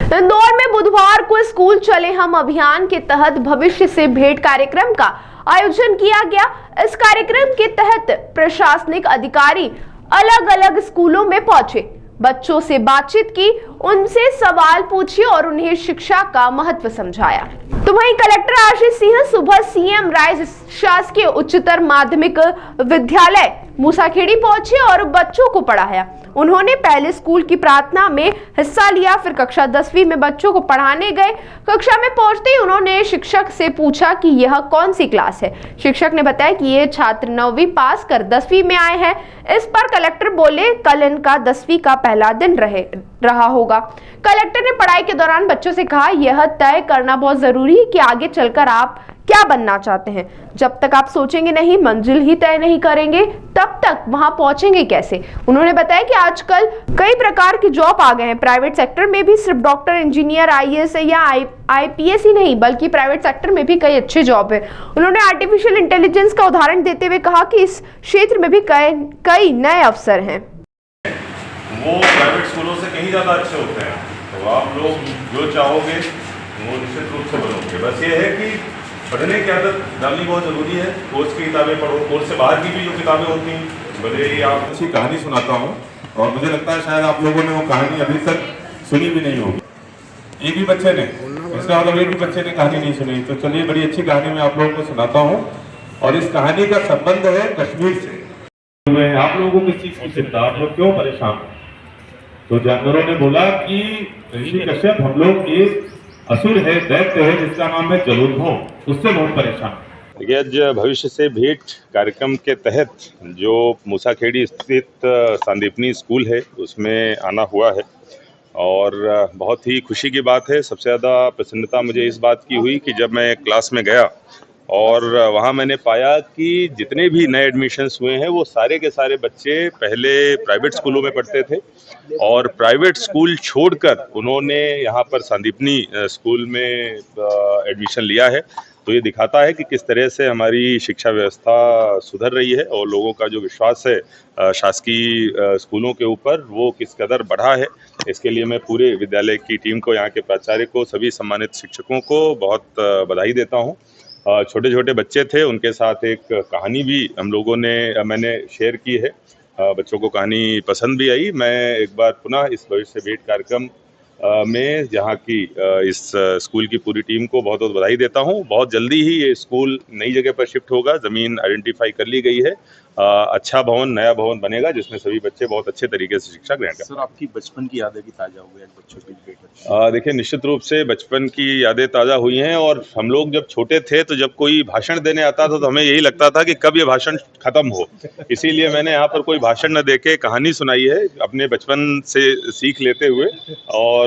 इंदौर में बुधवार को स्कूल चले हम अभियान के तहत भविष्य से भेंट कार्यक्रम का आयोजन किया गया। इस कार्यक्रम के तहत प्रशासनिक अधिकारी अलग अलग स्कूलों में पहुंचे, बच्चों से बातचीत की, उनसे सवाल पूछे और उन्हें शिक्षा का महत्व समझाया। तो वहीं कलेक्टर आशीष सिंह सुबह सीएम राय शासकीय उच्चतर माध्यमिक विद्यालय मूसाखेड़ी पहुंचे और बच्चों को पढ़ाया। उन्होंने पहले स्कूल की प्रार्थना में हिस्सा लिया, फिर कक्षा 10वीं में बच्चों को पढ़ाने गए। कक्षा में पहुंचते ही उन्होंने शिक्षक से पूछा कि यह कौन सी क्लास है। शिक्षक ने बताया कि ये छात्र 9वीं पास कर 10वीं में आए हैं। इस पर कलेक्टर बोले, कल इनका 10वीं का पहला दिन रहा होगा। कलेक्टर ने पढ़ाई के दौरान बच्चों से कहा, यह तय करना बहुत जरूरी है कि आगे चलकर आप क्या बनना चाहते हैं। जब तक आप सोचेंगे नहीं, मंजिल ही तय नहीं करेंगे, तब तक वहां पहुंचेंगे कैसे। उन्होंने बताया कि आजकल कई प्रकार की जॉब आ गए हैं। प्राइवेट सेक्टर में भी सिर्फ डॉक्टर, इंजीनियर, आईएएस या आईपीएस ही नहीं, बल्कि प्राइवेट सेक्टर में भी कई अच्छे जॉब है। उन्होंने आर्टिफिशियल इंटेलिजेंस का उदाहरण देते हुए कहा कि इस क्षेत्र में भी कई नए अवसर हैं। वो प्राइवेट स्कूलों से कहीं ज़्यादा अच्छे होते हैं, तो आप लोग जो चाहोगे वो निश्चित रूप से बनोगे। बस ये है कि पढ़ने की आदत डालनी बहुत ज़रूरी है। कोर्स की किताबें पढ़ो, कोर्स से बाहर की भी जो किताबें होती हैं, भले ही आप अच्छी कहानी सुनाता हूँ और मुझे लगता है शायद आप लोगों ने वो कहानी अभी तक सुनी भी नहीं होगी। एक भी बच्चे ने, इसका मतलब एक भी बच्चे ने कहानी नहीं सुनी। तो चलिए, बड़ी अच्छी कहानी मैं आप लोगों को सुनाता हूँ और इस कहानी का संबंध है कश्मीर से। आप लोगों को किस चीज़ की चिंता, आप लोग क्यों परेशान हैं? तो जानवरों ने बोला कि ऋषि कश्यप, हम लोग एक असुर है, दैत्य है जिसका नाम है जलोद्भव, उससे बहुत परेशान। देखिए, आज भविष्य से भेंट कार्यक्रम के तहत जो मूसाखेड़ी स्थित संदीपनी स्कूल है उसमें आना हुआ है और बहुत ही खुशी की बात है। सबसे ज़्यादा प्रसन्नता मुझे इस बात की हुई कि जब मैं क्लास में गया और वहाँ मैंने पाया कि जितने भी नए एडमिशन्स हुए हैं वो सारे के सारे बच्चे पहले प्राइवेट स्कूलों में पढ़ते थे और प्राइवेट स्कूल छोड़कर उन्होंने यहाँ पर संदीपनी स्कूल में एडमिशन लिया है। तो ये दिखाता है कि किस तरह से हमारी शिक्षा व्यवस्था सुधर रही है और लोगों का जो विश्वास है शासकीय स्कूलों के ऊपर वो किस कदर बढ़ा है। इसके लिए मैं पूरे विद्यालय की टीम को, यहाँ के प्राचार्य को, सभी सम्मानित शिक्षकों को बहुत बधाई देता हूँ। छोटे छोटे बच्चे थे, उनके साथ एक कहानी भी मैंने शेयर की है। बच्चों को कहानी पसंद भी आई। मैं एक बार पुनः इस भविष्य भेंट कार्यक्रम में यहाँ की इस स्कूल की पूरी टीम को बहुत बहुत बधाई देता हूँ। बहुत जल्दी ही ये स्कूल नई जगह पर शिफ्ट होगा, ज़मीन आइडेंटिफाई कर ली गई है। अच्छा भवन, नया भवन बनेगा जिसमें सभी बच्चे बहुत अच्छे तरीके से शिक्षा ग्रहण करें। सर, आपकी बचपन की यादें भी ताज़ा हो गई आज बच्चों की भेंट? देखिए, निश्चित रूप से बचपन की यादें ताज़ा हुई हैं और हम लोग जब छोटे थे तो जब कोई भाषण देने आता था तो हमें यही लगता था कि कब ये भाषण खत्म हो। इसीलिए मैंने यहाँ पर कोई भाषण न देके कहानी सुनाई है, अपने बचपन से सीख लेते हुए। और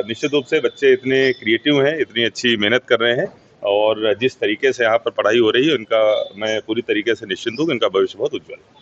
निश्चित रूप से बच्चे इतने क्रिएटिव हैं, इतनी अच्छी मेहनत कर रहे हैं और जिस तरीके से यहाँ पर पढ़ाई हो रही है उनका मैं पूरी तरीके से निश्चिंत हूँ कि उनका भविष्य बहुत उज्जवल है।